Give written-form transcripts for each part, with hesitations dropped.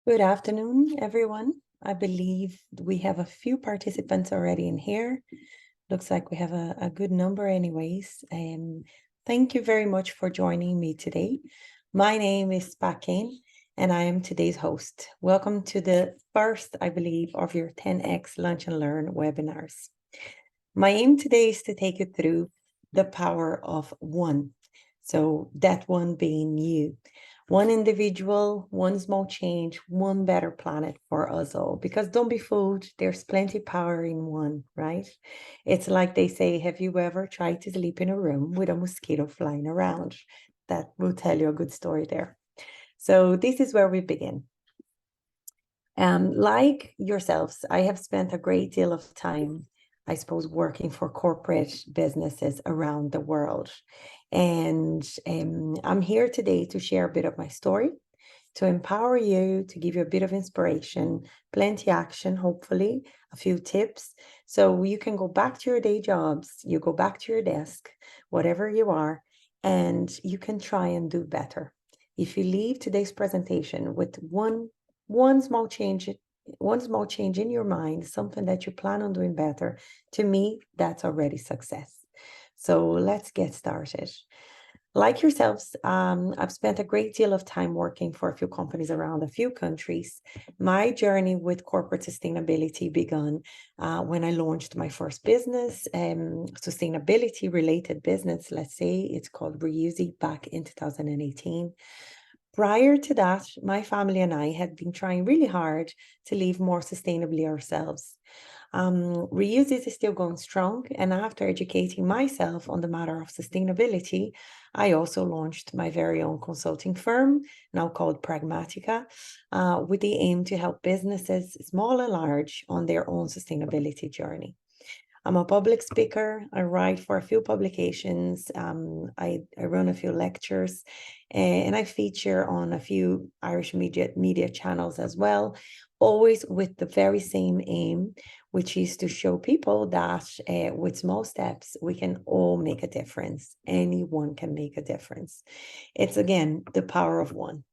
Good afternoon, everyone. I believe we have a few participants already in here. Looks like we have a good number anyways. Thank you very much for joining me today. My name is Kane, and I am today's host. Welcome to the first, I believe, of your 10X Lunch and Learn webinars. My aim today is to take you through the power of one. So that one being you. One individual, one small change, one better planet for us all. Because don't be fooled, there's plenty power in one, right? It's like they say, have you ever tried to sleep in a room with a mosquito flying around? That will tell you a good story there. So this is where we begin. Like yourselves, I have spent a great deal of time, I suppose, working for corporate businesses around the world. And I'm here today to share a bit of my story, to empower you, to give you a bit of inspiration, plenty action, hopefully, a few tips. So you can go back to your day jobs, you go back to your desk, whatever you are, and you can try and do better. If you leave today's presentation with one small change, one small change in your mind, something that you plan on doing better, to me, that's already success. So let's get started. Like yourselves, I've spent a great deal of time working for a few companies around a few countries. My journey with corporate sustainability began when I launched my first business, sustainability related business, let's say. It's called Reusey back in 2018. Prior to that, my family and I had been trying really hard to live more sustainably ourselves. Reuse is still going strong, and after educating myself on the matter of sustainability, I also launched my very own consulting firm, now called Pragmatica, with the aim to help businesses, small and large, on their own sustainability journey. I'm a public speaker. I write for a few publications. I run a few lectures, and I feature on a few Irish media channels as well, always with the very same aim, which is to show people that with small steps, we can all make a difference. Anyone can make a difference. It's again the power of one.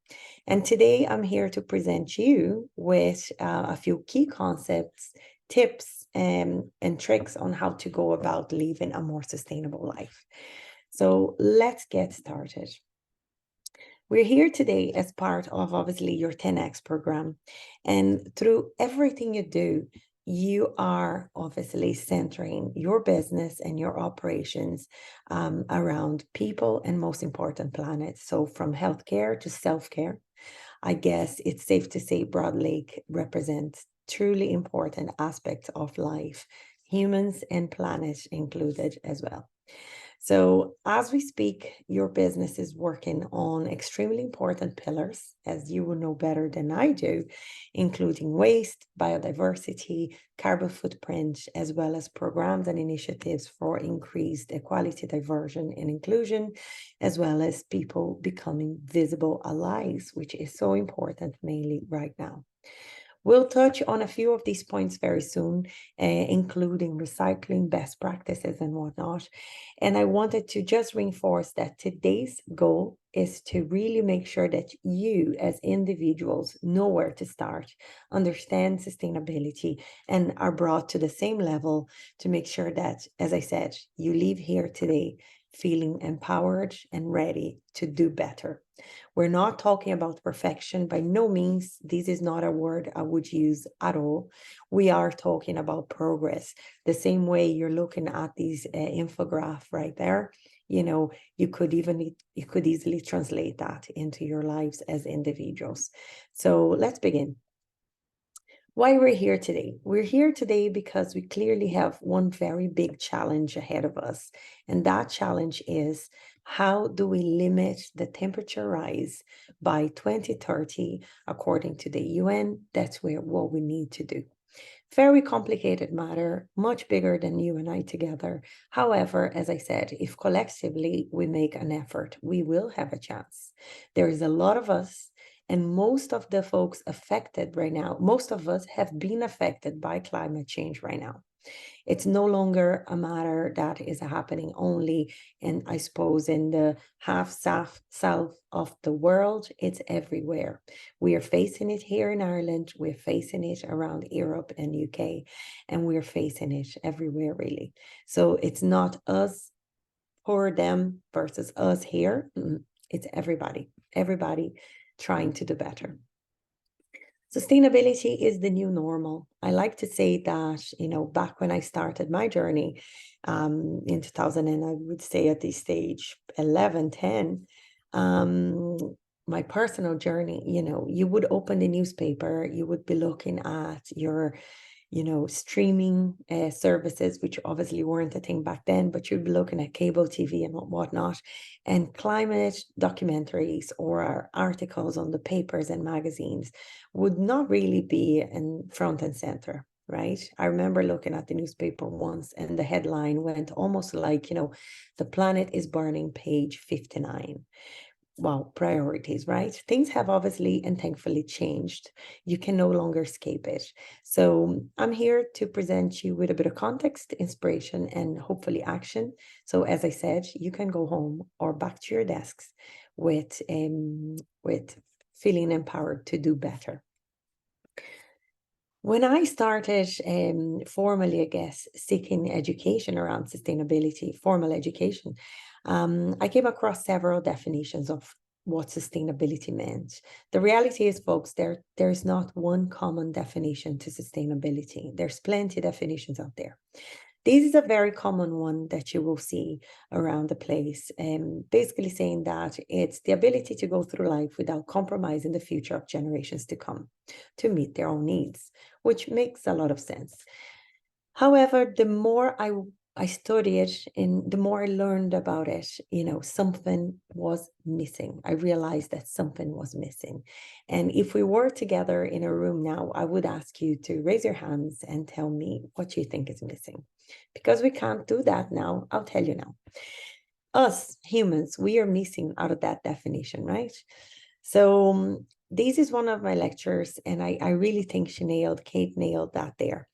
And today I'm here to present you with a few key concepts, tips, and tricks on how to go about living a more sustainable life. So let's get started. We're here today as part of obviously your 10X program. And through everything you do, you are obviously centering your business and your operations around people and most important planet. So from healthcare to self-care, I guess it's safe to say Broad Lake represents truly important aspects of life, humans and planet included as well. So, as we speak, your business is working on extremely important pillars, as you will know better than I do, including waste, biodiversity, carbon footprint, as well as programs and initiatives for increased equality, diversion, and inclusion, as well as people becoming visible allies, which is so important mainly right now. We'll touch on a few of these points very soon, including recycling best practices and whatnot. And I wanted to just reinforce that today's goal is to really make sure that you, as individuals, know where to start, understand sustainability, and are brought to the same level to make sure that, as I said, you leave here today feeling empowered and ready to do better. We're not talking about perfection. By no means, this is not a word I would use at all. We are talking about progress. The same way you're looking at these infograph right there, you could easily translate that into your lives as individuals. So let's begin. Why we're here today? We're here today because we clearly have one very big challenge ahead of us. And that challenge is, how do we limit the temperature rise by 2030 according to the UN? That's what we need to do. Very complicated matter, much bigger than you and I together. However, as I said, if collectively we make an effort, we will have a chance. There is a lot of us, and most of the folks affected right now, most of us have been affected by climate change right now. It's no longer a matter that is happening only in, I suppose, in the half south of the world. It's everywhere. We are facing it here in Ireland. We're facing it around Europe and UK, and we're facing it everywhere, really. So it's not us or them versus us here. It's everybody trying to do better. Sustainability is the new normal. I like to say that, back when I started my journey in 2000, and I would say at this stage, 11, 10, my personal journey, you would open the newspaper, you would be looking at your streaming services, which obviously weren't a thing back then, but you'd be looking at cable TV and whatnot, and climate documentaries or articles on the papers and magazines would not really be in front and center, right? I remember looking at the newspaper once and the headline went almost like, the planet is burning, page 59. Well, priorities, right? Things have obviously and thankfully changed. You can no longer escape it. So I'm here to present you with a bit of context, inspiration, and hopefully action. So as I said, you can go home or back to your desks with feeling empowered to do better. When I started formally, I guess, seeking education around sustainability, formal education, I came across several definitions of what sustainability meant. The reality is, folks, there's not one common definition to sustainability. There's plenty of definitions out there. This is a very common one that you will see around the place, basically saying that it's the ability to go through life without compromising the future of generations to come to meet their own needs, which makes a lot of sense. However, the more I studied it and the more I learned about it, something was missing. I realized that something was missing. And if we were together in a room now, I would ask you to raise your hands and tell me what you think is missing. Because we can't do that now, I'll tell you now. Us humans, we are missing out of that definition, right? So this is one of my lectures, and I really think Kate nailed that there.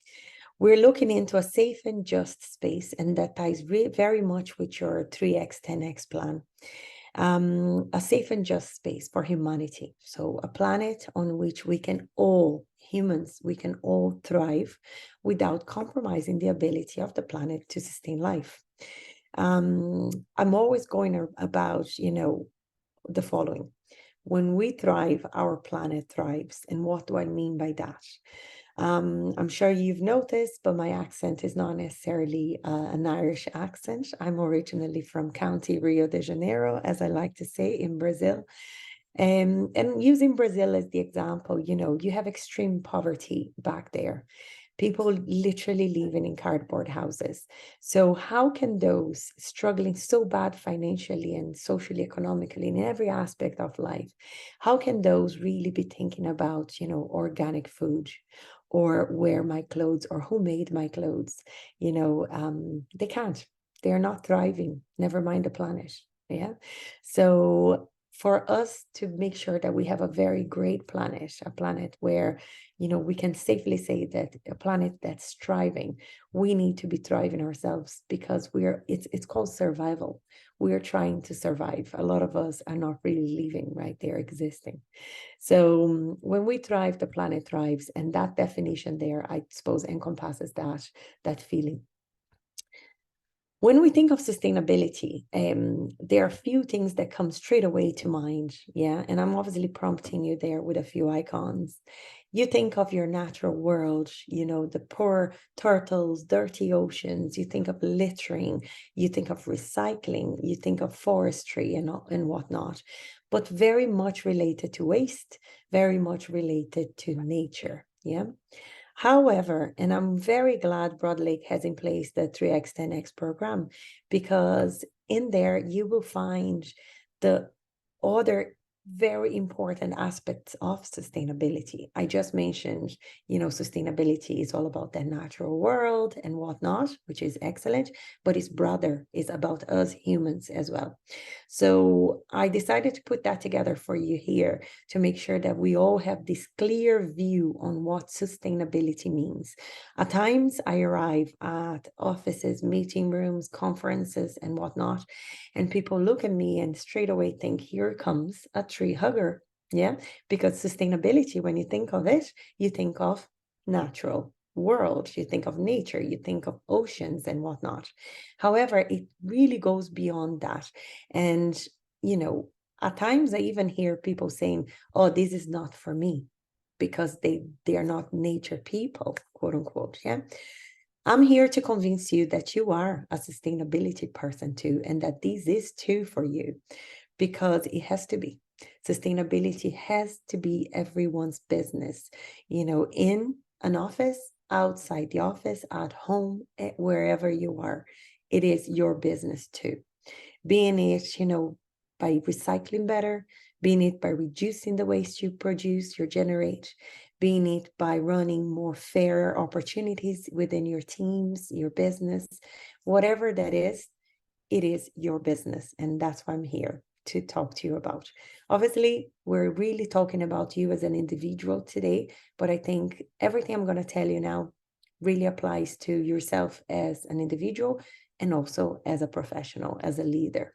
We're looking into a safe and just space, and that ties very much with your 3x, 10x plan. A safe and just space for humanity. So a planet on which humans can all thrive without compromising the ability of the planet to sustain life. I'm always going about, the following. When we thrive, our planet thrives. And what do I mean by that? I'm sure you've noticed, but my accent is not necessarily an Irish accent. I'm originally from County Rio de Janeiro, as I like to say, in Brazil. And using Brazil as the example, you have extreme poverty back there. People literally living in cardboard houses. So how can those struggling so bad financially and socially, economically, in every aspect of life, how can those really be thinking about, organic food or wear my clothes or who made my clothes? They can't. They're not thriving, never mind the planet. Yeah. So for us to make sure that we have a very great planet, a planet where, we can safely say that a planet that's thriving, we need to be thriving ourselves because it's called survival. We are trying to survive. A lot of us are not really living, right? They're existing. So when we thrive, the planet thrives. And that definition there, I suppose, encompasses that feeling. When we think of sustainability, there are a few things that come straight away to mind. Yeah. And I'm obviously prompting you there with a few icons. You think of your natural world, the poor turtles, dirty oceans. You think of littering. You think of recycling. You think of forestry and whatnot, but very much related to waste, very much related to nature. Yeah. However, and I'm very glad Broadlake has in place the 3x, 10x program, because in there you will find the other very important aspects of sustainability. I just mentioned, sustainability is all about the natural world and whatnot, which is excellent, but it's broader, it's about us humans as well. So I decided to put that together for you here to make sure that we all have this clear view on what sustainability means. At times, I arrive at offices, meeting rooms, conferences, and whatnot, and people look at me and straight away think, here comes a tree hugger. Yeah, because sustainability, when you think of it, you think of natural world, you think of nature, you think of oceans and whatnot. However, it really goes beyond that. And, you know, at times I even hear people saying, oh, this is not for me because they are not nature people, quote unquote. Yeah. I'm here to convince you that you are a sustainability person too, and that this is too for you, because it has to be. Sustainability has to be everyone's business, in an office, outside the office, at home, wherever you are. It is your business too. Being it, by recycling better, being it by reducing the waste you produce, you generate, being it by running more fair opportunities within your teams, your business, whatever that is, it is your business. And that's what I'm here to talk to you about. Obviously, we're really talking about you as an individual today, but I think everything I'm going to tell you now really applies to yourself as an individual and also as a professional, as a leader.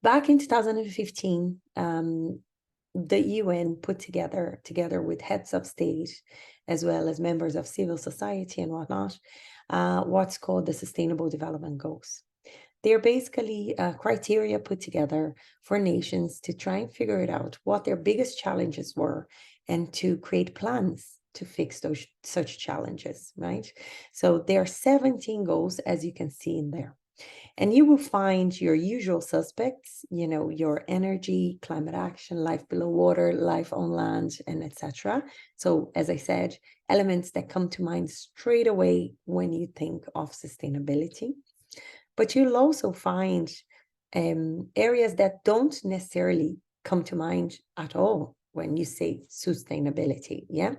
Back in 2015, the UN put together with heads of state, as well as members of civil society and whatnot, what's called the Sustainable Development Goals. They're basically criteria put together for nations to try and figure it out what their biggest challenges were and to create plans to fix those such challenges, right? So there are 17 goals, as you can see in there. And you will find your usual suspects, your energy, climate action, life below water, life on land, and etc. So, as I said, elements that come to mind straight away when you think of sustainability. But you'll also find areas that don't necessarily come to mind at all when you say sustainability. Yeah.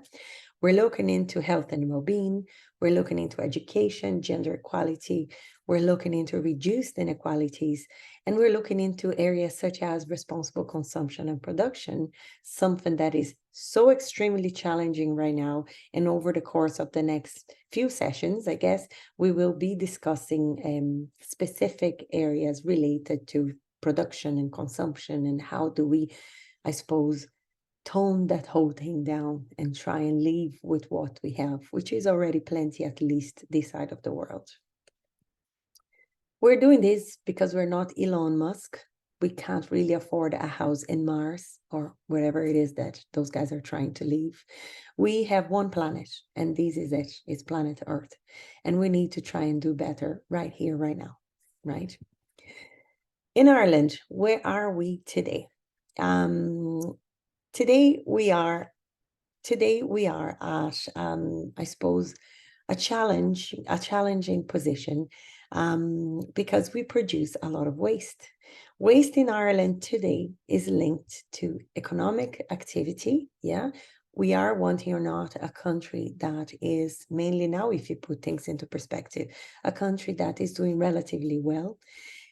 We're looking into health and well-being. We're looking into education, gender equality. We're looking into reduced inequalities. And we're looking into areas such as responsible consumption and production, something that is so extremely challenging right now. And over the course of the next few sessions, I guess, we will be discussing specific areas related to production and consumption and how do we, I suppose, tone that whole thing down and try and live with what we have, which is already plenty, at least this side of the world. We're doing this because we're not Elon Musk. We can't really afford a house in Mars or wherever it is that those guys are trying to live. We have one planet, and this is it. It's planet Earth. And we need to try and do better right here, right now, right? In Ireland, where are we today? Today we are at, I suppose, a challenging position because we produce a lot of waste. Waste in Ireland today is linked to economic activity. Yeah, we are, wanting or not, a country that is mainly now, if you put things into perspective, a country that is doing relatively well.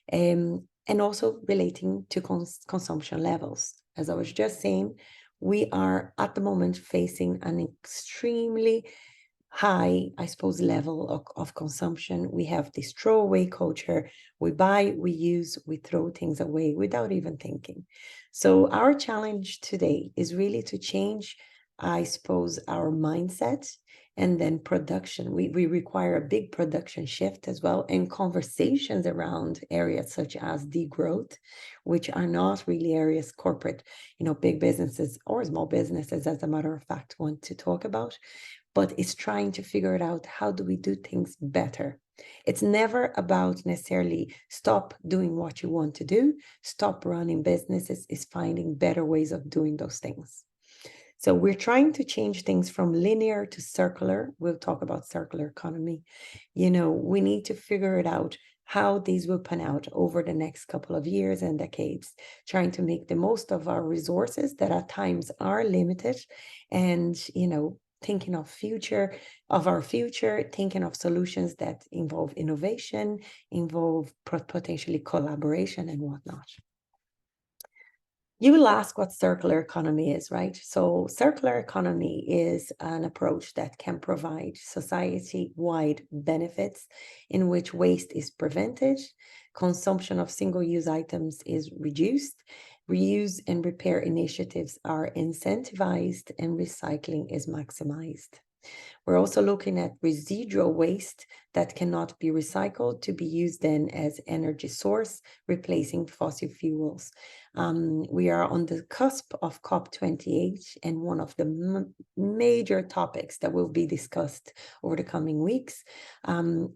And also relating to consumption levels. As I was just saying, we are at the moment facing an extremely high, I suppose, level of consumption. We have this throwaway culture. We buy, we use, we throw things away without even thinking. So our challenge today is really to change, I suppose, our mindset. And then production, we require a big production shift as well, and conversations around areas such as degrowth, which are not really areas corporate, big businesses or small businesses, as a matter of fact, want to talk about. But it's trying to figure it out. How do we do things better? It's never about necessarily stop doing what you want to do, stop running businesses. It's finding better ways of doing those things. So we're trying to change things from linear to circular. We'll talk about circular economy. We need to figure it out. how these will pan out over the next couple of years and decades, trying to make the most of our resources that at times are limited, and, thinking of our future, thinking of solutions that involve innovation, involve potentially collaboration and whatnot. You will ask what circular economy is, right? So circular economy is an approach that can provide society-wide benefits in which waste is prevented, consumption of single-use items is reduced, reuse and repair initiatives are incentivized, and recycling is maximized. We're also looking at residual waste that cannot be recycled to be used then as energy source, replacing fossil fuels. We are on the cusp of COP28, and one of the major topics that will be discussed over the coming weeks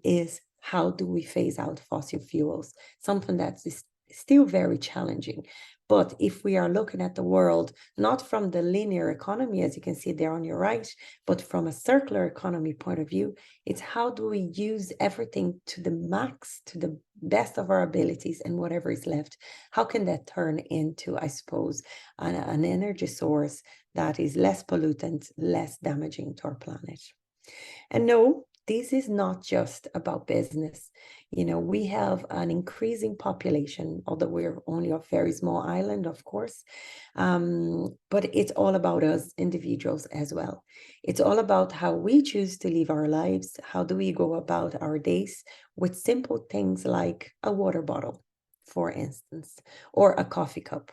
is how do we phase out fossil fuels, something that is still very challenging. But if we are looking at the world, not from the linear economy, as you can see there on your right, but from a circular economy point of view, it's how do we use everything to the max, to the best of our abilities, and whatever is left, how can that turn into, I suppose, an energy source that is less pollutant, less damaging to our planet? And no, this is not just about business. We have an increasing population, although we're only a very small island, of course. But it's all about us individuals as well. It's all about how we choose to live our lives. How do we go about our days with simple things like a water bottle, for instance, or a coffee cup.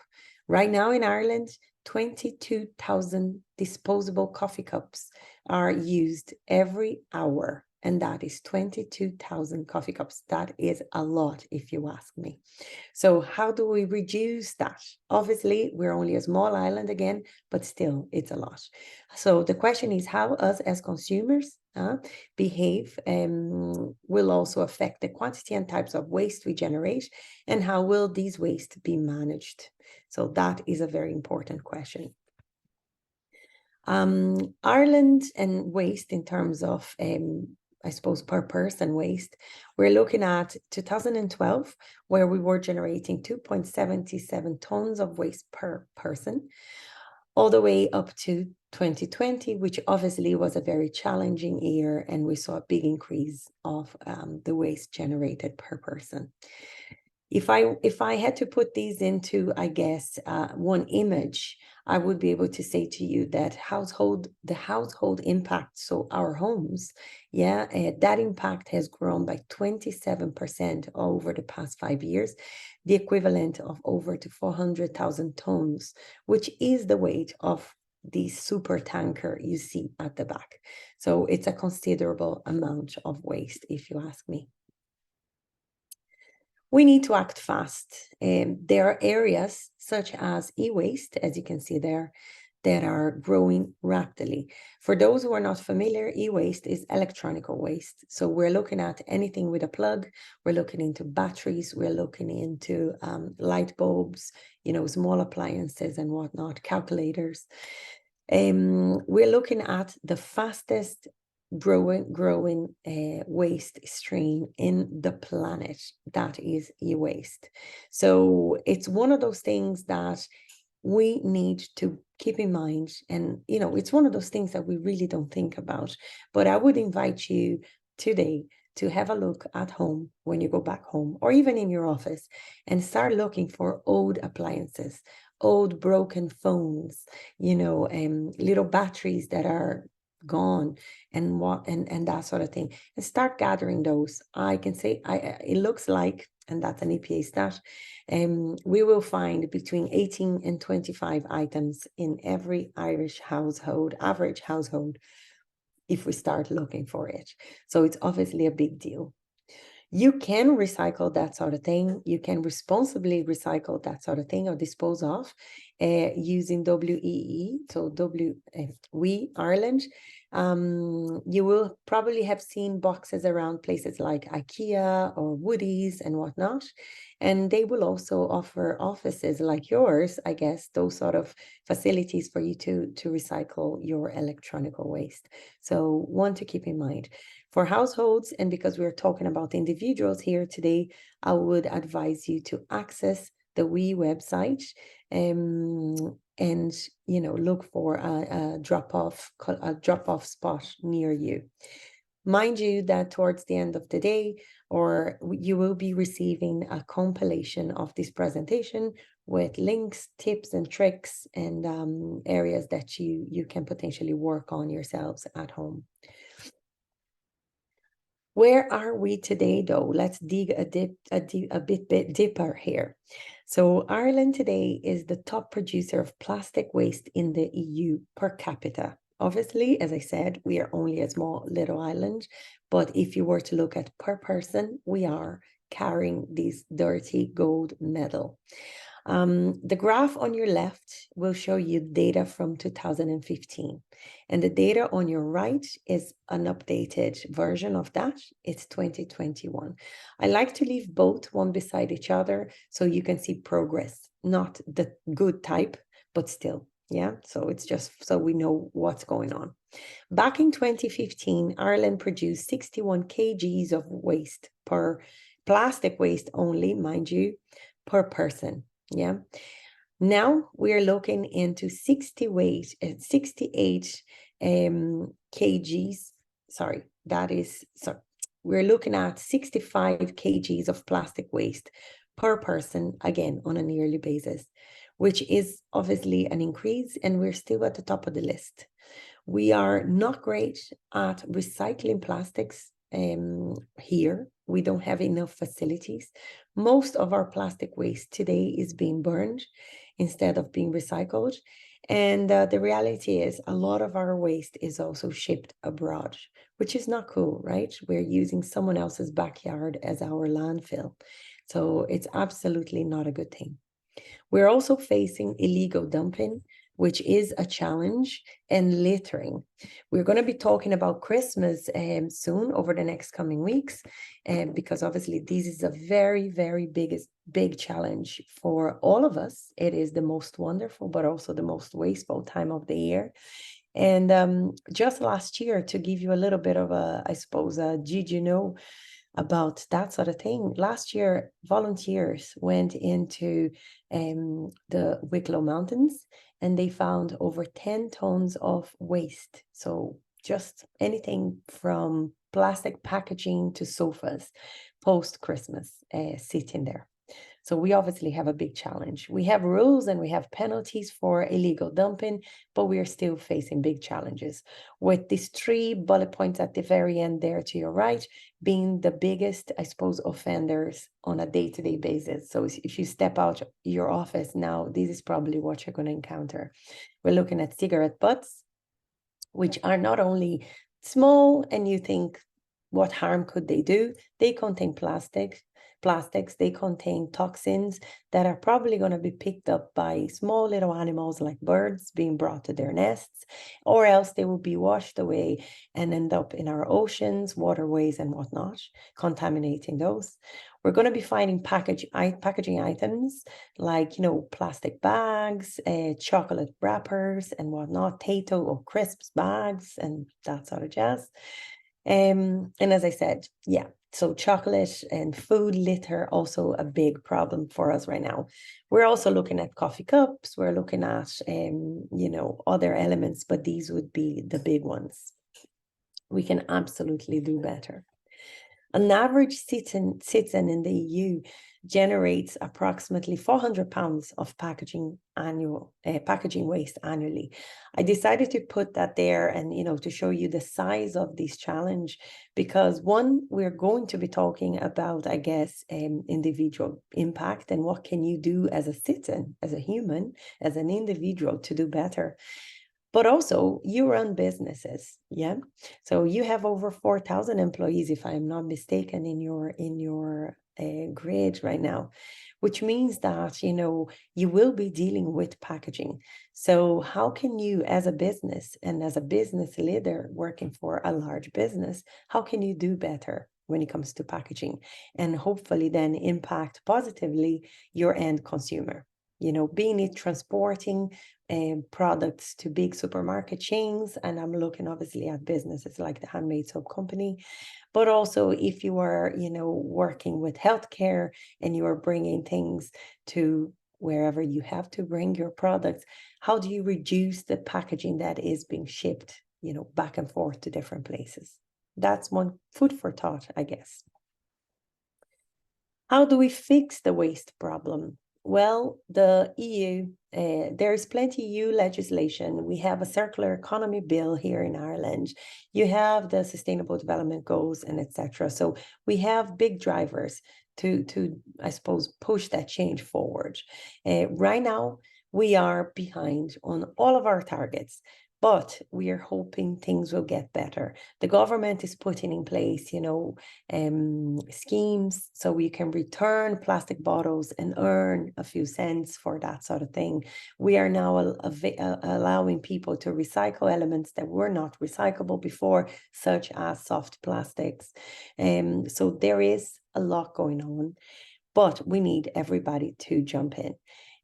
Right now in Ireland, 22,000 disposable coffee cups are used every hour, and that is 22,000 coffee cups. That is a lot, if you ask me. So how do we reduce that? Obviously, we're only a small island again, but still, it's a lot. So the question is how us as consumers behave will also affect the quantity and types of waste we generate, and how will these waste be managed? So that is a very important question. Ireland and waste in terms of, I suppose, per person waste, we're looking at 2012, where we were generating 2.77 tons of waste per person, all the way up to 2020, which obviously was a very challenging year, and we saw a big increase of the waste generated per person. If I had to put these into, I guess, one image, I would be able to say to you that the household impact, so our homes, that impact has grown by 27% over the past 5 years, the equivalent of over to 400,000 tons, which is the weight of the super tanker you see at the back. So it's a considerable amount of waste, if you ask me. We need to act fast. There are areas such as e-waste, as you can see there, that are growing rapidly. For those who are not familiar, e-waste is electronic waste. So we're looking at anything with a plug. We're looking into batteries. We're looking into light bulbs, small appliances and whatnot, calculators. We're looking at the fastest growing waste stream in the planet, that is e-waste. So it's one of those things that we need to keep in mind, and it's one of those things that we really don't think about. But I would invite you today to have a look at home when you go back home, or even in your office, and start looking for old appliances, old broken phones, little batteries that are gone, and that sort of thing, and start gathering those. I can say it looks like, and that's an EPA stat, we will find between 18 and 25 items in every Irish household, average household, if we start looking for it. So it's obviously a big deal. You can recycle that sort of thing. You can responsibly recycle that sort of thing or dispose of. using WEE, so We Ireland. You will probably have seen boxes around places like IKEA or Woodies and whatnot. And they will also offer offices like yours, I guess, those sort of facilities for you to recycle your electronic waste. So one to keep in mind. For households, and because we're talking about individuals here today, I would advise you to access the WE website and look for a drop-off spot near you. Mind you that towards the end of the day, or you will be receiving a compilation of this presentation with links, tips and tricks, and areas that you can potentially work on yourselves at home. Where are we today, though? Let's dig a bit deeper here. So Ireland today is the top producer of plastic waste in the EU per capita. Obviously, as I said, we are only a small little island, but if you were to look at per person, we are carrying this dirty gold medal. The graph on your left will show you data from 2015, and the data on your right is an updated version of that. It's 2021. I like to leave both one beside each other so you can see progress, not the good type, but still. Yeah, so it's just so we know what's going on. Back in 2015, Ireland produced 61 kgs of waste per plastic waste only, mind you, per person. Yeah. Now we are looking into 68 kgs. Sorry, we're looking at 65 kgs of plastic waste per person, again, on a yearly basis, which is obviously an increase, and we're still at the top of the list. We are not great at recycling plastics here. We don't have enough facilities. Most of our plastic waste today is being burned instead of being recycled. And the reality is a lot of our waste is also shipped abroad, which is not cool, right? We're using someone else's backyard as our landfill. So it's absolutely not a good thing. We're also facing illegal dumping, which is a challenge, and littering. We're going to be talking about Christmas soon over the next coming weeks, because obviously this is a very, very big challenge for all of us. It is the most wonderful, but also the most wasteful time of the year. And just last year, to give you a little bit of did you know about that sort of thing? Last year, volunteers went into the Wicklow Mountains, and they found over 10 tons of waste. So just anything from plastic packaging to sofas post-Christmas sitting there. So we obviously have a big challenge. We have rules and we have penalties for illegal dumping, but we are still facing big challenges. With these 3 bullet points at the very end there to your right, being the biggest, I suppose, offenders on a day-to-day basis. So if you step out your office now, this is probably what you're going to encounter. We're looking at cigarette butts, which are not only small and you think, what harm could they do? They contain plastics, they contain toxins that are probably going to be picked up by small little animals like birds being brought to their nests, or else they will be washed away and end up in our oceans, waterways, and whatnot, contaminating those. We're going to be finding packaging items like, plastic bags, chocolate wrappers and whatnot, potato or crisps bags, and that sort of jazz. And as I said, yeah, so chocolate and food litter, also a big problem for us right now. We're also looking at coffee cups. We're looking at, other elements, but these would be the big ones. We can absolutely do better. An average citizen in the EU generates approximately 400 pounds of packaging waste annually. I decided to put that there and, to show you the size of this challenge, because one, we're going to be talking about, I guess, individual impact and what can you do as a citizen, as a human, as an individual to do better. But also you run businesses, yeah? So you have over 4,000 employees, if I'm not mistaken, in your grid right now. which means that, you will be dealing with packaging. So how can you, as a business and as a business leader working for a large business, how can you do better when it comes to packaging, and hopefully then impact positively your end consumer? Being it transporting products to big supermarket chains, and I'm looking obviously at businesses like the Handmade Soap Company, but also if you are, working with healthcare and you are bringing things to wherever you have to bring your products, how do you reduce the packaging that is being shipped, back and forth to different places? That's one food for thought, I guess. How do we fix the waste problem? Well, the EU, there's plenty EU legislation. We have a circular economy bill here in Ireland. You have the Sustainable Development Goals and etc. So we have big drivers to I suppose push that change forward. Right now, we are behind on all of our targets, but we are hoping things will get better. The government is putting in place, schemes so we can return plastic bottles and earn a few cents for that sort of thing. We are now allowing people to recycle elements that were not recyclable before, such as soft plastics. So there is a lot going on, but we need everybody to jump in.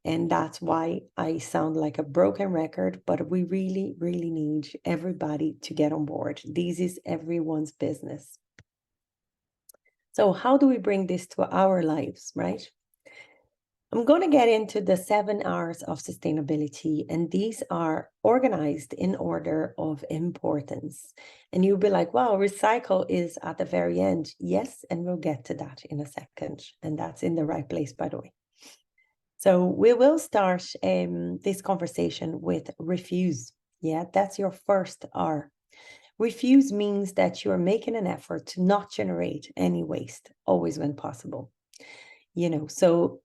And that's why I sound like a broken record, but we really, really need everybody to get on board. This is everyone's business. So how do we bring this to our lives, right? I'm going to get into the 7 R's of sustainability, and these are organized in order of importance. And you'll be like, wow, recycle is at the very end. Yes, and we'll get to that in a second. And that's in the right place, by the way. So we will start this conversation with refuse. Yeah, that's your first R. Refuse means that you are making an effort to not generate any waste, always when possible. So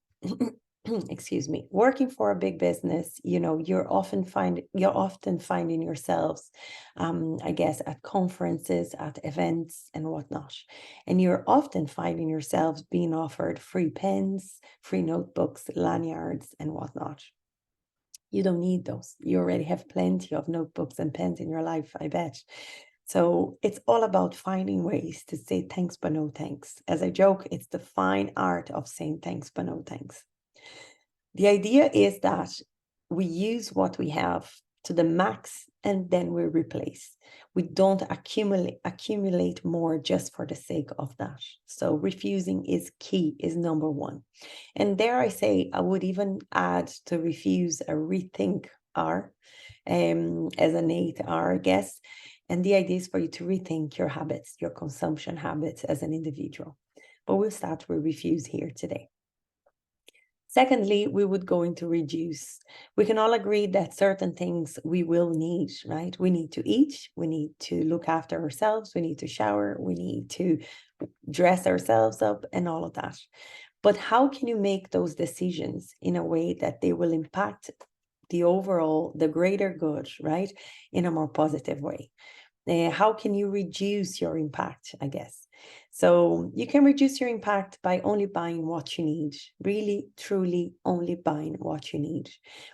excuse me, working for a big business, you're often finding yourselves, I guess, at conferences, at events and whatnot. And you're often finding yourselves being offered free pens, free notebooks, lanyards and whatnot. You don't need those. You already have plenty of notebooks and pens in your life, I bet. So it's all about finding ways to say thanks, but no thanks. As I joke, it's the fine art of saying thanks, but no thanks. The idea is that we use what we have to the max and then we replace. We don't accumulate more just for the sake of that. So refusing is key, is number one. And dare I say, I would even add to refuse a rethink R as an 8R, I guess. And the idea is for you to rethink your habits, your consumption habits as an individual. But we'll start with refuse here today. Secondly, we would go into reduce. We can all agree that certain things we will need, right? We need to eat, we need to look after ourselves, we need to shower, we need to dress ourselves up and all of that. But how can you make those decisions in a way that they will impact the greater good, right? In a more positive way? How can you reduce your impact, I guess? So you can reduce your impact by only buying what you need, really, truly only buying what you need.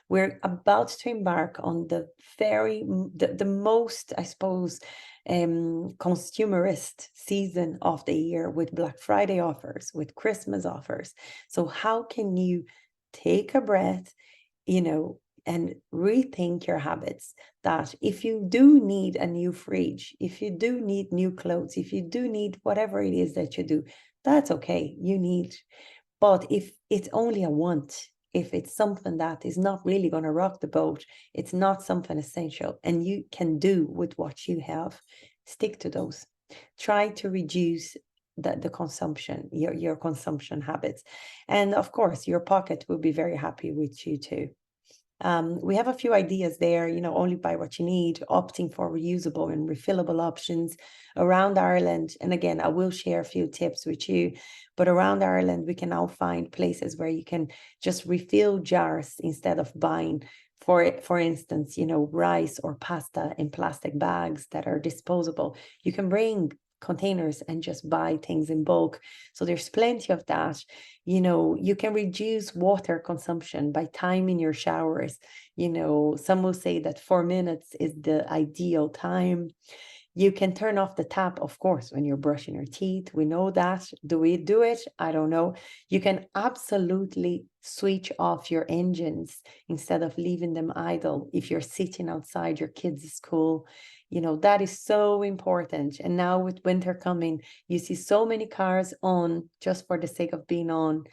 We're about to embark on the most, I suppose, consumerist season of the year with Black Friday offers, with Christmas offers. So how can you take a breath, and rethink your habits, that if you do need a new fridge, if you do need new clothes, if you do need whatever it is that you do, that's okay, you need. But if it's only a want, if it's something that is not really going to rock the boat, it's not something essential, and you can do with what you have, stick to those. Try to reduce the consumption, your consumption habits. And of course, your pocket will be very happy with you too. We have a few ideas there, only buy what you need, opting for reusable and refillable options around Ireland. And again, I will share a few tips with you, but around Ireland, we can now find places where you can just refill jars instead of buying, for instance, rice or pasta in plastic bags that are disposable. You can bring containers and just buy things in bulk. So there's plenty of that. You know, you can reduce water consumption by timing your showers. You know, some will say that 4 minutes is the ideal time. You can turn off the tap, of course, when you're brushing your teeth. We know that. Do we do it? I don't know. You can absolutely switch off your engines instead of leaving them idle if you're sitting outside your kids' school. You know, that is so important. And now with winter coming, you see so many cars on just for the sake of being on,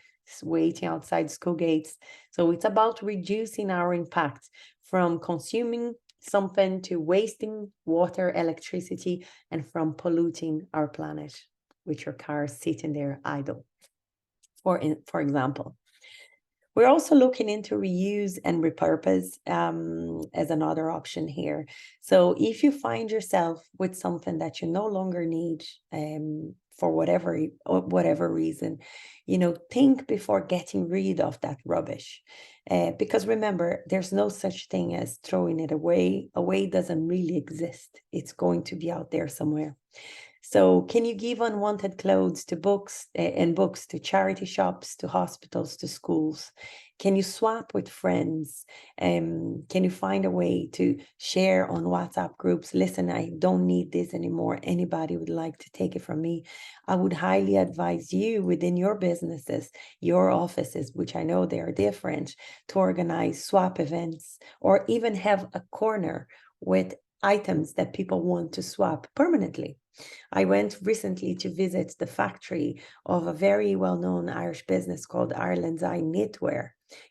waiting outside school gates. So it's about reducing our impact from consuming something to wasting water, electricity, and from polluting our planet with your cars sitting there idle, for example. We're also looking into reuse and repurpose as another option here. So if you find yourself with something that you no longer need for whatever reason, you know, think before getting rid of that rubbish. Because remember, there's no such thing as throwing it away. Away doesn't really exist. It's going to be out there somewhere. So can you give unwanted clothes to books and books to charity shops, to hospitals, to schools? Can you swap with friends? Can you find a way to share on WhatsApp groups? Listen, I don't need this anymore. Anybody would like to take it from me? I would highly advise you within your businesses, your offices, which I know they are different, to organize swap events or even have a corner with items that people want to swap permanently. I went recently to visit the factory of a very well-known Irish business called Ireland's Eye Knitwear.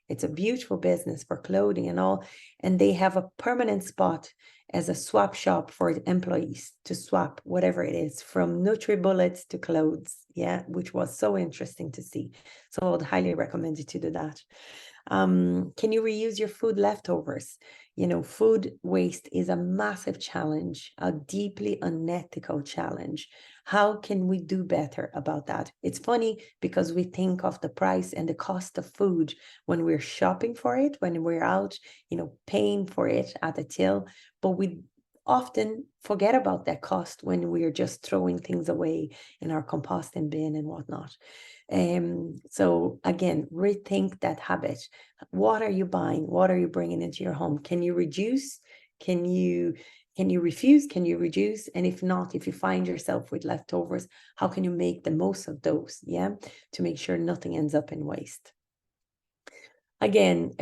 It's a beautiful business for clothing and all, and they have a permanent spot as a swap shop for employees to swap whatever it is, from NutriBullets to clothes, yeah, which was so interesting to see. So I would highly recommend you to do that. Can you reuse your food leftovers? You know, food waste is a massive challenge, a deeply unethical challenge. How can we do better about that? It's funny because we think of the price and the cost of food when we're shopping for it, when we're out, you know, paying for it at the till, but we often forget about that cost when we're just throwing things away in our composting bin and whatnot. So again, rethink that habit. What are you buying? What are you bringing into your home? Can you reduce? Can you refuse? Can you reduce? And if not, if you find yourself with leftovers, how can you make the most of those? Yeah, to make sure nothing ends up in waste. Again,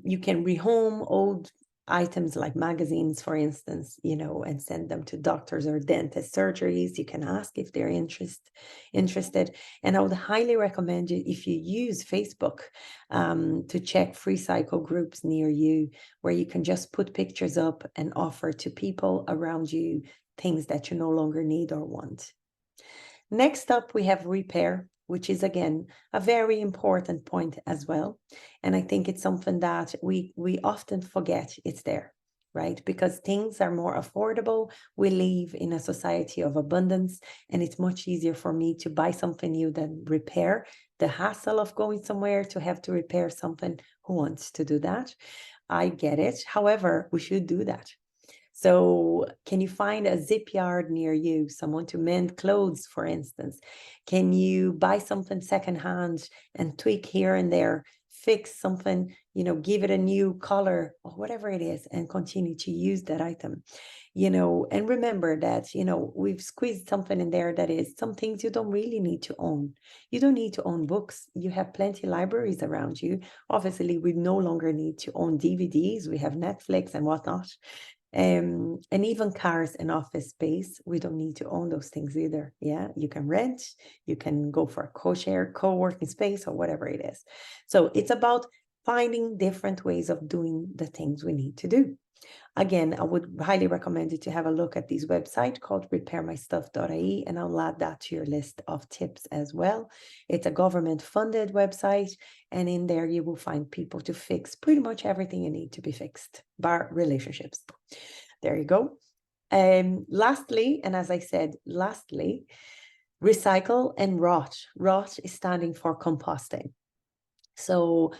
you can rehome old items like magazines, for instance, you know, and send them to doctors or dentist surgeries. You can ask if they're interested. And I would highly recommend you, if you use Facebook, to check free cycle groups near you, where you can just put pictures up and offer to people around you things that you no longer need or want. Next up, we have repair, which is, again, a very important point as well. And I think it's something that we often forget it's there, right? Because things are more affordable. We live in a society of abundance, and it's much easier for me to buy something new than repair. The hassle of going somewhere to have to repair something, who wants to do that? I get it. However, we should do that. So can you find a zip yard near you, someone to mend clothes, for instance? Can you buy something secondhand and tweak here and there, fix something, you know, give it a new color or whatever it is, and continue to use that item? You know, and remember that, you know, we've squeezed something in there that is some things you don't really need to own. You don't need to own books. You have plenty of libraries around you. Obviously, we no longer need to own DVDs. We have Netflix and whatnot. And even cars and office space, we don't need to own those things either. Yeah, you can rent, you can go for a co-share, co-working space, or whatever it is. So it's about finding different ways of doing the things we need to do. Again, I would highly recommend you to have a look at this website called repairmystuff.ie, and I'll add that to your list of tips as well. It's a government-funded website, and in there you will find people to fix pretty much everything you need to be fixed, bar relationships. There you go. Lastly, and as I said, lastly, recycle and rot. Rot is standing for composting. So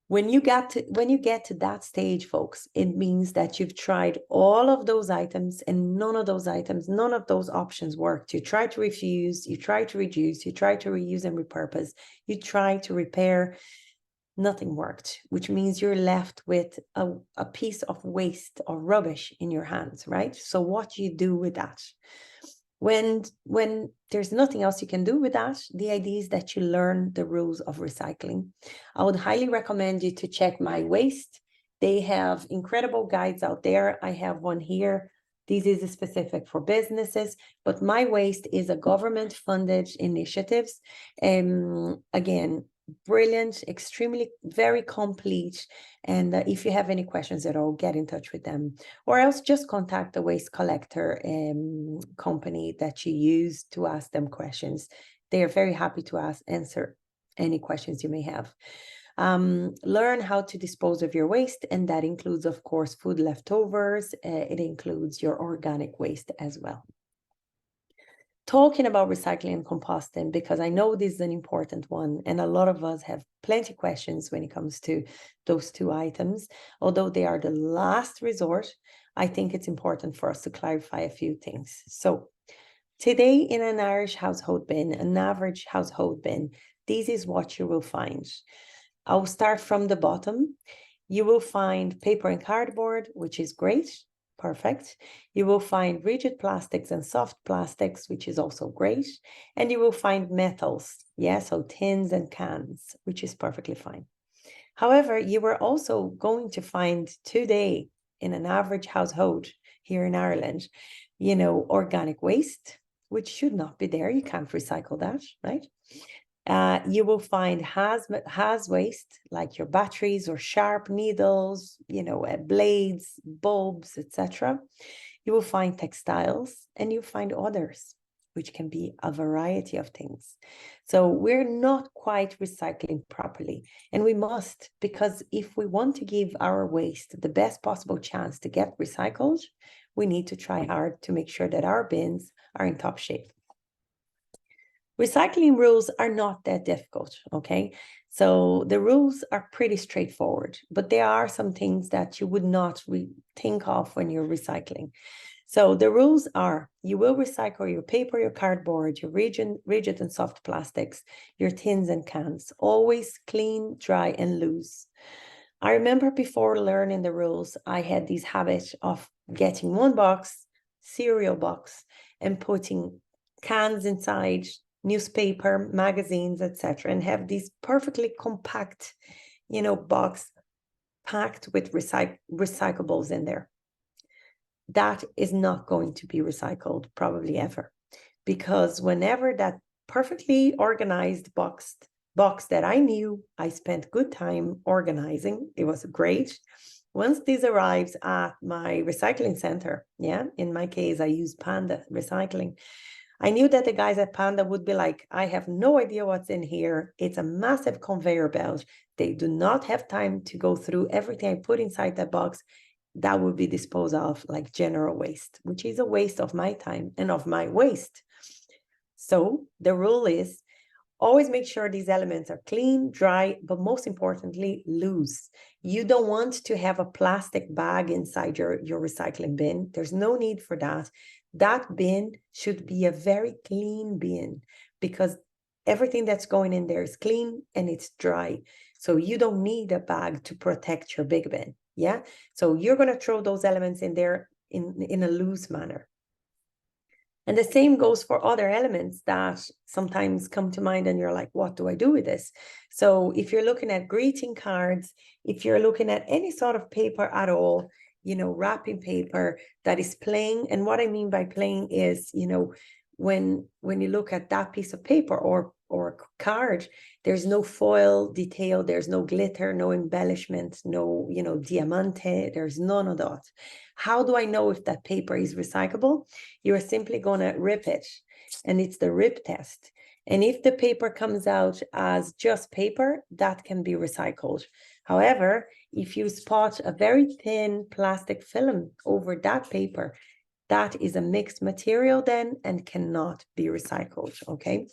When you get to that stage, folks, it means that you've tried all of those items and none of those options worked. You try to refuse, you try to reduce, you try to reuse and repurpose, you try to repair, nothing worked, which means you're left with a piece of waste or rubbish in your hands, right? So what do you do with that? When there's nothing else you can do with that, the idea is that you learn the rules of recycling. I would highly recommend you to check My Waste. They have incredible guides out there. I have one here. This is specific for businesses, but My Waste is a government-funded initiative. Again, brilliant, extremely, very complete. And if you have any questions at all, get in touch with them, or else just contact the waste collector company that you use to ask them questions. They are very happy to answer any questions you may have. Learn how to dispose of your waste, and that includes, of course, food leftovers. It includes your organic waste as well. Talking about recycling and composting, because I know this is an important one, and a lot of us have plenty of questions when it comes to those two items. Although they are the last resort, I think it's important for us to clarify a few things. So today, in an Irish household bin, an average household bin, this is what you will find. I'll start from the bottom. You will find paper and cardboard, which is great. Perfect. You will find rigid plastics and soft plastics, which is also great. And you will find metals, yeah, so tins and cans, which is perfectly fine. However, you are also going to find today in an average household here in Ireland, organic waste, which should not be there. You can't recycle that, right? You will find has waste, like your batteries or sharp needles, blades, bulbs, etc. You will find textiles, and you find others, which can be a variety of things. So we're not quite recycling properly, and we must, because if we want to give our waste the best possible chance to get recycled, we need to try hard to make sure that our bins are in top shape. Recycling rules are not that difficult, okay? So the rules are pretty straightforward, but there are some things that you would not think of when you're recycling. So the rules are: you will recycle your paper, your cardboard, your rigid and soft plastics, your tins and cans, always clean, dry, and loose. I remember before learning the rules, I had this habit of getting one box, cereal box, and putting cans inside, newspaper, magazines, etc., and have this perfectly compact, box packed with recyclables in there. That is not going to be recycled probably ever, because whenever that perfectly organized box that I knew, I spent good time organizing, it was great. Once this arrives at my recycling center, yeah, in my case, I use Panda Recycling. I knew that the guys at Panda would be like, I have no idea what's in here. It's a massive conveyor belt. They do not have time to go through everything I put inside that box. That would be disposed of like general waste, which is a waste of my time and of my waste. So the rule is always make sure these elements are clean, dry, but most importantly, loose. You don't want to have a plastic bag inside your recycling bin. There's no need for that. That bin should be a very clean bin, because everything that's going in there is clean and it's dry. So you don't need a bag to protect your big bin. Yeah. So you're going to throw those elements in there in a loose manner. And the same goes for other elements that sometimes come to mind and you're like, what do I do with this? So if you're looking at greeting cards, if you're looking at any sort of paper at all, wrapping paper that is plain. And what I mean by plain is, when you look at that piece of paper or card, there's no foil detail, there's no glitter, no embellishment, no, diamante, there's none of that. How do I know if that paper is recyclable? You are simply going to rip it, and it's the rip test. And if the paper comes out as just paper, that can be recycled. However, if you spot a very thin plastic film over that paper, that is a mixed material then and cannot be recycled, okay?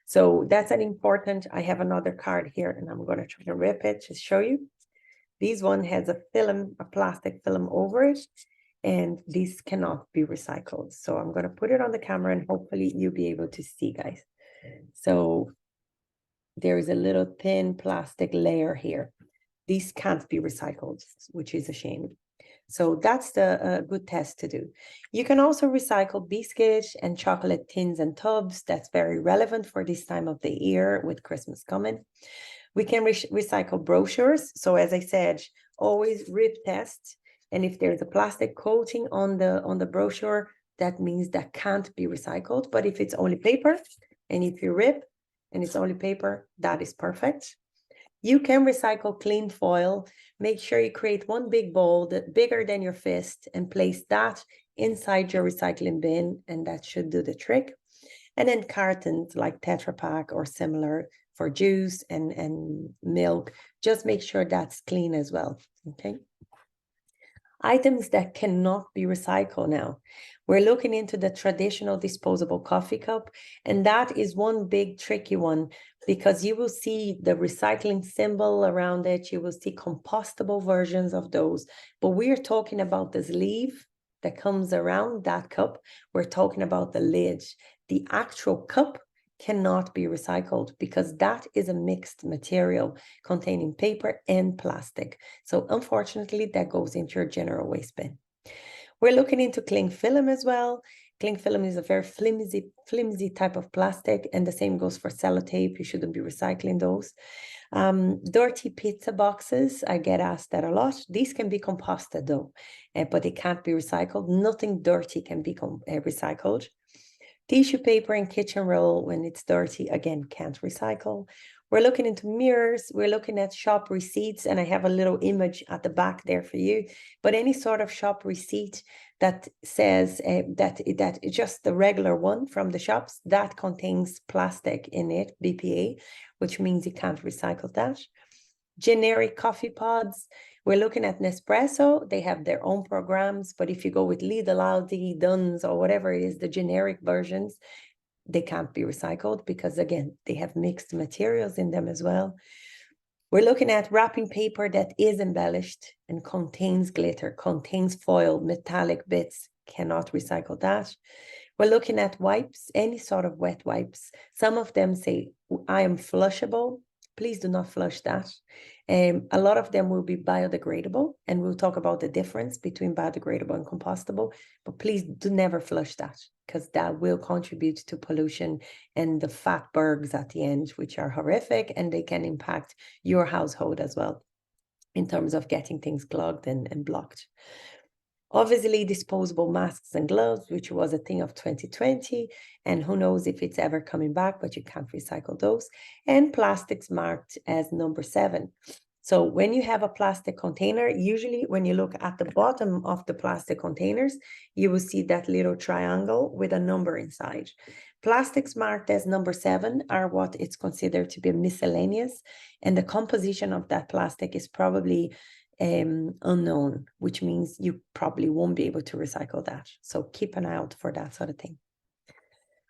So that's an important, I have another card here and I'm going to try to rip it to show you. This one has a film, a plastic film over it, and this cannot be recycled. So I'm going to put it on the camera and hopefully you'll be able to see, guys. So there is a little thin plastic layer here. These can't be recycled, which is a shame. So that's the good test to do. You can also recycle biscuits and chocolate tins and tubs. That's very relevant for this time of the year with Christmas coming. We can recycle brochures. So as I said, always rip test. And if there's a plastic coating on the brochure, that means that can't be recycled. But if it's only paper, and if you rip and it's only paper, that is perfect. You can recycle clean foil. Make sure you create one big bowl that's bigger than your fist and place that inside your recycling bin, and that should do the trick. And then cartons like Tetra Pak or similar for juice and milk, just make sure that's clean as well, okay? Items that cannot be recycled now. We're looking into the traditional disposable coffee cup, and that is one big tricky one because you will see the recycling symbol around it. You will see compostable versions of those, but we're talking about the sleeve that comes around that cup. We're talking about the lid. The actual cup cannot be recycled because that is a mixed material containing paper and plastic. So unfortunately, that goes into your general waste bin. We're looking into cling film as well. Cling film is a very flimsy type of plastic, and the same goes for sellotape. You shouldn't be recycling those. Dirty pizza boxes, I get asked that a lot. These can be composted though, but they can't be recycled. Nothing dirty can be recycled. Tissue paper and kitchen roll, when it's dirty, again, can't recycle. We're looking into mirrors. We're looking at shop receipts, and I have a little image at the back there for you. But any sort of shop receipt that says that just the regular one from the shops, that contains plastic in it, BPA, which means you can't recycle that. Generic coffee pods. We're looking at Nespresso. They have their own programs, but if you go with Lidl, Aldi, Duns, or whatever it is, the generic versions, they can't be recycled because, again, they have mixed materials in them as well. We're looking at wrapping paper that is embellished and contains glitter, contains foil, metallic bits, cannot recycle that. We're looking at wipes, any sort of wet wipes. Some of them say, I am flushable. Please do not flush that. A lot of them will be biodegradable, and we'll talk about the difference between biodegradable and compostable, but please do never flush that because that will contribute to pollution and the fat bergs at the end, which are horrific, and they can impact your household as well in terms of getting things clogged and blocked. Obviously, disposable masks and gloves, which was a thing of 2020, and who knows if it's ever coming back, but you can't recycle those. And plastics marked as number 7. So when you have a plastic container, usually when you look at the bottom of the plastic containers, you will see that little triangle with a number inside. Plastics marked as number 7 are what it's considered to be miscellaneous, and the composition of that plastic is probably unknown, which means you probably won't be able to recycle that. So keep an eye out for that sort of thing.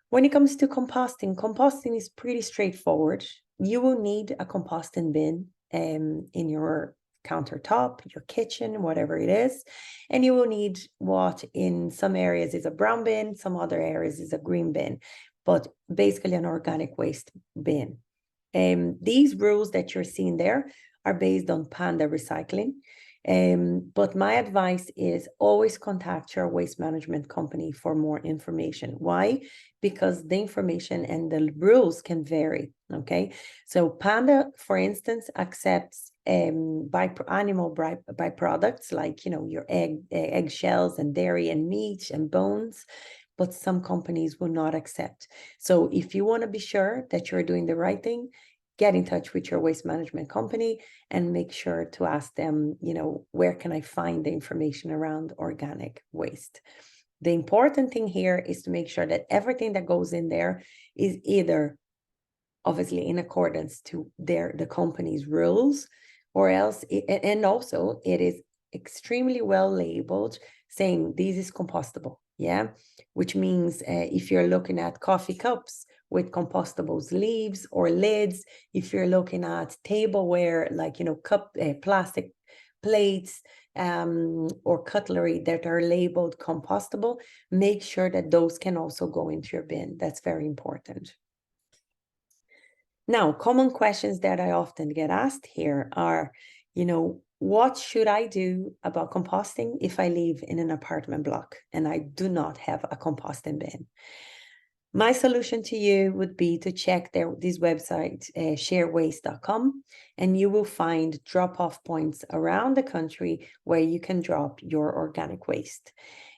When it comes to composting is pretty straightforward. You will need a composting bin in your countertop, your kitchen, whatever it is. And you will need what in some areas is a brown bin, some other areas is a green bin, but basically an organic waste bin. These rules that you're seeing there are based on Panda Recycling. But my advice is always contact your waste management company for more information. Why? Because the information and the rules can vary, okay? So Panda, for instance, accepts animal byproducts like, your egg shells and dairy and meat and bones, but some companies will not accept. So if you want to be sure that you're doing the right thing, get in touch with your waste management company and make sure to ask them, where can I find the information around organic waste? The important thing here is to make sure that everything that goes in there is either obviously in accordance to the company's rules, or else, and also it is extremely well labeled saying this is compostable, yeah? Which means if you're looking at coffee cups with compostable sleeves or lids, if you're looking at tableware, like, plastic plates or cutlery that are labeled compostable, make sure that those can also go into your bin. That's very important. Now, common questions that I often get asked here are, what should I do about composting if I live in an apartment block and I do not have a composting bin? My solution to you would be to check this website, sharewaste.com, and you will find drop-off points around the country where you can drop your organic waste.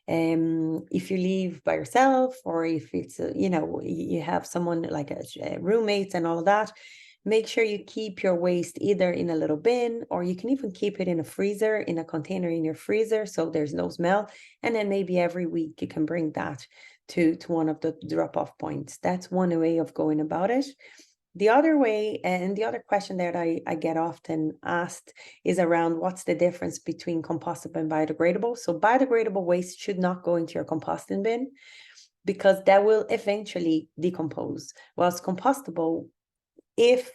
If you live by yourself, or if it's, you have someone like a roommate and all of that, make sure you keep your waste either in a little bin, or you can even keep it in a freezer, in a container in your freezer, so there's no smell. And then maybe every week you can bring that to one of the drop-off points. That's one way of going about it. The other way, and the other question that I get often asked, is around what's the difference between compostable and biodegradable. So biodegradable waste should not go into your composting bin because that will eventually decompose. Whilst compostable, if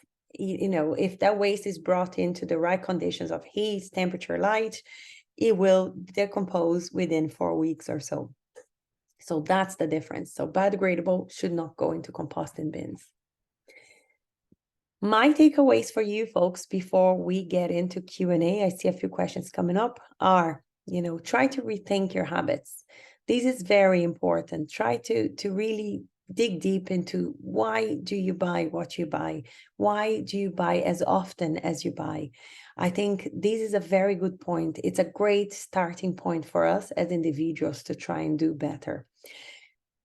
that waste is brought into the right conditions of heat, temperature, light, it will decompose within 4 weeks or so. So that's the difference. So biodegradable should not go into composting bins. My takeaways for you folks before we get into Q&A, I see a few questions coming up, are, try to rethink your habits. This is very important. Try to really dig deep into why do you buy what you buy? Why do you buy as often as you buy? I think this is a very good point. It's a great starting point for us as individuals to try and do better.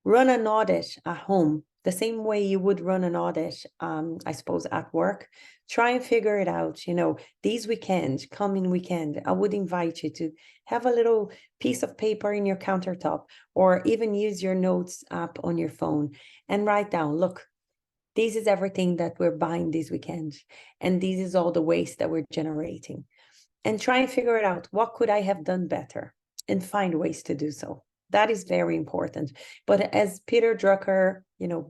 Run an audit at home the same way you would run an audit, I suppose, at work. Try and figure it out. These weekends, coming weekend, I would invite you to have a little piece of paper in your countertop, or even use your notes app on your phone and write down, look, this is everything that we're buying this weekend, and this is all the waste that we're generating. And try and figure it out. What could I have done better? And find ways to do so. That is very important. But as Peter Drucker,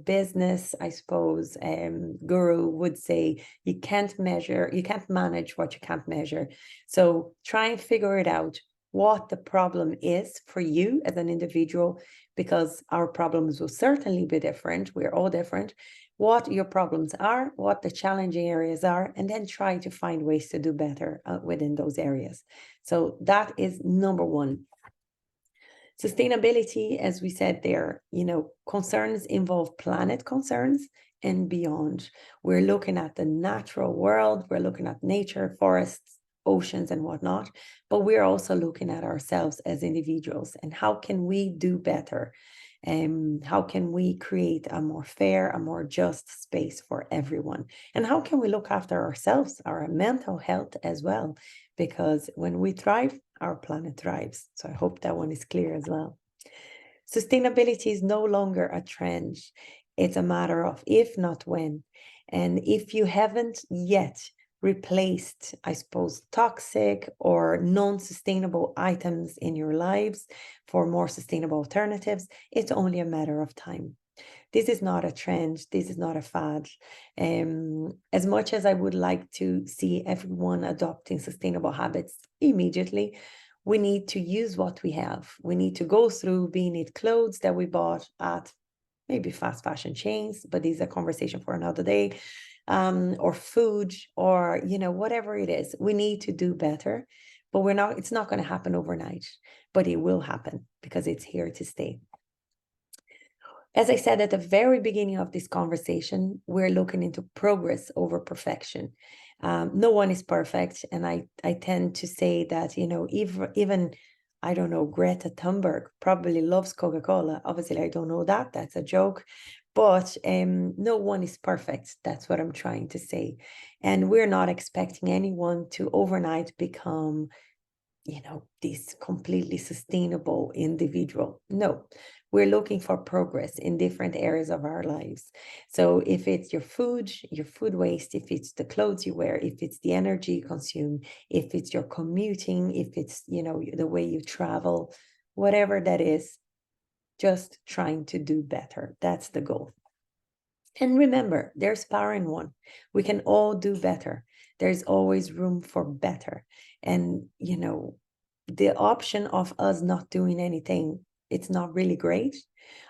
business, I suppose, guru would say, you can't manage what you can't measure. So try and figure it out, what the problem is for you as an individual, because our problems will certainly be different. We're all different. What your problems are, what the challenging areas are, and then try to find ways to do better within those areas. So that is number one. Sustainability, as we said there, concerns involve planet concerns and beyond. We're looking at the natural world, we're looking at nature, forests, oceans, and whatnot, but we're also looking at ourselves as individuals, and how can we do better? How can we create a more fair, a more just space for everyone? And how can we look after ourselves, our mental health as well? Because when we thrive, our planet thrives. So I hope that one is clear as well. Sustainability is no longer a trend. It's a matter of if, not when. And if you haven't yet replaced, I suppose, toxic or non-sustainable items in your lives for more sustainable alternatives, it's only a matter of time. This is not a trend. This is not a fad. As much as I would like to see everyone adopting sustainable habits immediately, we need to use what we have. We need to go through, being it clothes that we bought at maybe fast fashion chains, but this is a conversation for another day, or food, or, whatever it is. We need to do better, but it's not going to happen overnight, but it will happen because it's here to stay. As I said at the very beginning of this conversation, we're looking into progress over perfection. No one is perfect. And I tend to say that, even, I don't know, Greta Thunberg probably loves Coca-Cola. Obviously, I don't know that. That's a joke. But no one is perfect. That's what I'm trying to say. And we're not expecting anyone to overnight become, this completely sustainable individual. No, we're looking for progress in different areas of our lives. So if it's your food waste, if it's the clothes you wear, if it's the energy you consume, if it's your commuting, if it's, the way you travel, whatever that is, just trying to do better. That's the goal. And remember, there's power in one. We can all do better. there's always room for better. And, you know, the option of us not doing anything, it's not really great.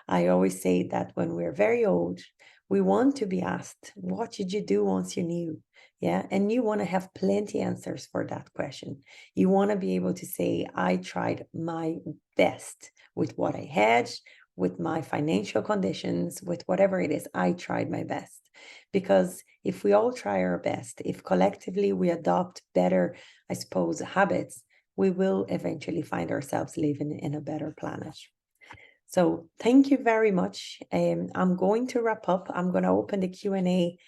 I always say that when we're very old, we want to be asked, what did you do once you knew? Yeah. And you want to have plenty answers for that question. You want to be able to say, I tried my best with what I had, with my financial conditions, with whatever it is, I tried my best. Because if we all try our best, if collectively we adopt better, I suppose, habits, we will eventually find ourselves living in a better planet. So thank you very much. I'm going to wrap up. I'm going to open the Q&A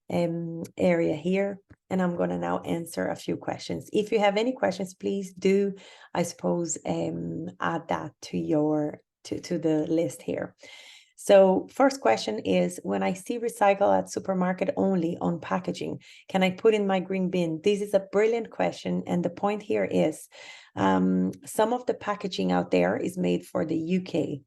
area here, and I'm going to now answer a few questions. If you have any questions, please do, I suppose, add that to your to the list here. So first question is, when I see recycle at supermarket only on packaging, can I put in my green bin? This is a brilliant question. And the point here is some of the packaging out there is made for the UK,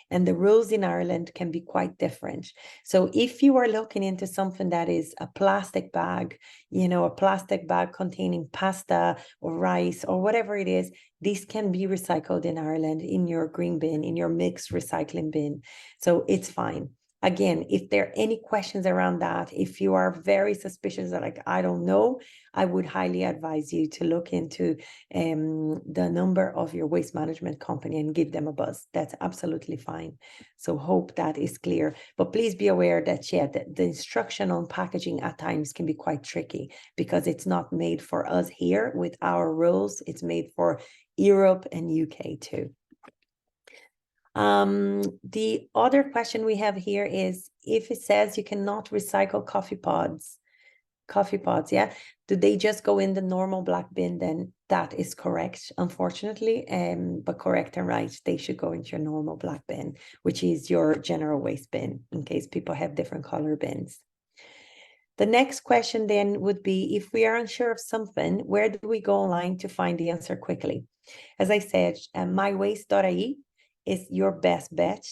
and the rules in Ireland can be quite different. So if you are looking into something that is a plastic bag, you know, a plastic bag containing pasta or rice or whatever it is, this can be recycled in Ireland in your green bin, in your mixed recycling bin. So it's fine. Again, if there are any questions around that, if you are very suspicious that, like, I don't know, I would highly advise you to look into the number of your waste management company and give them a buzz. That's absolutely fine. So hope that is clear. But please be aware that, yeah, the instruction on packaging at times can be quite tricky because it's not made for us here with our rules. It's made for Europe and UK too. The other question we have here is, if it says you cannot recycle coffee pods, yeah, do they just go in the normal black bin? Then that is correct, unfortunately, but correct and right, they should go into your normal black bin, which is your general waste bin, in case people have different color bins. The next question then would be, if we are unsure of something, where do we go online to find the answer quickly? As I said, mywaste.ie is your best bet.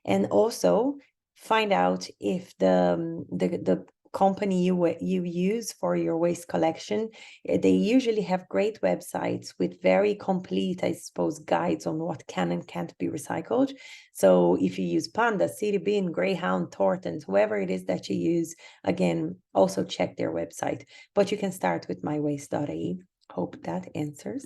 And also find out if the company you use for your waste collection, they usually have great websites with very complete, I suppose, guides on what can and can't be recycled. So if you use Panda, City Bin, Greyhound, Thorntons, whoever it is that you use, again, also check their website. But you can start with mywaste.ie. Hope that answers.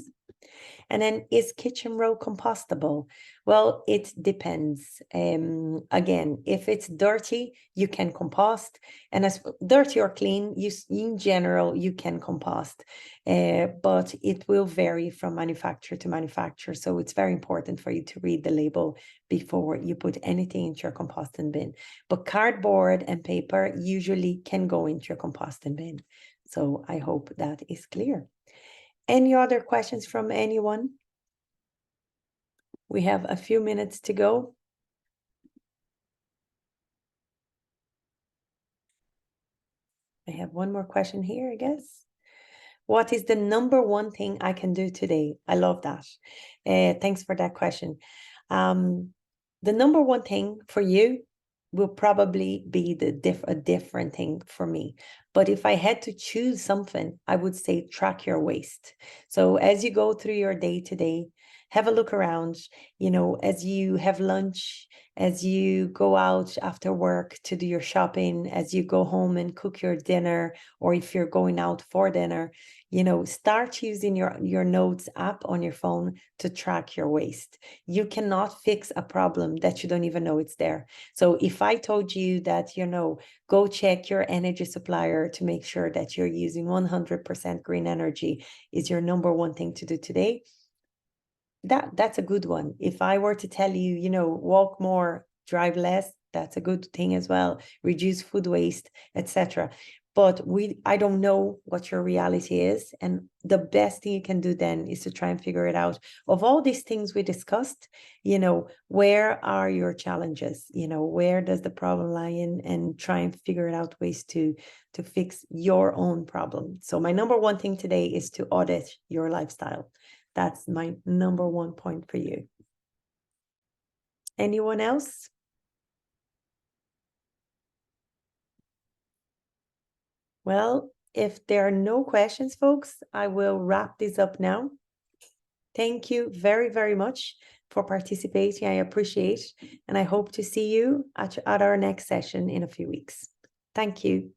And then, is kitchen roll compostable? Well, it depends. Again, if it's dirty, you can compost. And as dirty or clean, in general, you can compost. But it will vary from manufacturer to manufacturer. So it's very important for you to read the label before you put anything into your composting bin. But cardboard and paper usually can go into your composting bin. So I hope that is clear. Any other questions from anyone? We have a few minutes to go. I have one more question here, I guess. What is the number one thing I can do today? I love that. Thanks for that question. The number one thing for you will probably be a different thing for me. But if I had to choose something, I would say track your waste. So as you go through your day today, have a look around, you know, as you have lunch, as you go out after work to do your shopping, as you go home and cook your dinner, or if you're going out for dinner, you know, start using your notes app on your phone to track your waste. You cannot fix a problem that you don't even know it's there. So if I told you that, you know, go check your energy supplier to make sure that you're using 100% green energy is your number one thing to do today, that's a good one. If I were to tell you, you know, walk more, drive less, that's a good thing as well. Reduce food waste, etc. But I don't know what your reality is. And the best thing you can do then is to try and figure it out. Of all these things we discussed, you know, where are your challenges? You know, where does the problem lie in? And try and figure it out ways to fix your own problem. So my number one thing today is to audit your lifestyle. That's my number one point for you. Anyone else? Well, if there are no questions, folks, I will wrap this up now. Thank you very, very much for participating. I appreciate, and I hope to see you at our next session in a few weeks. Thank you.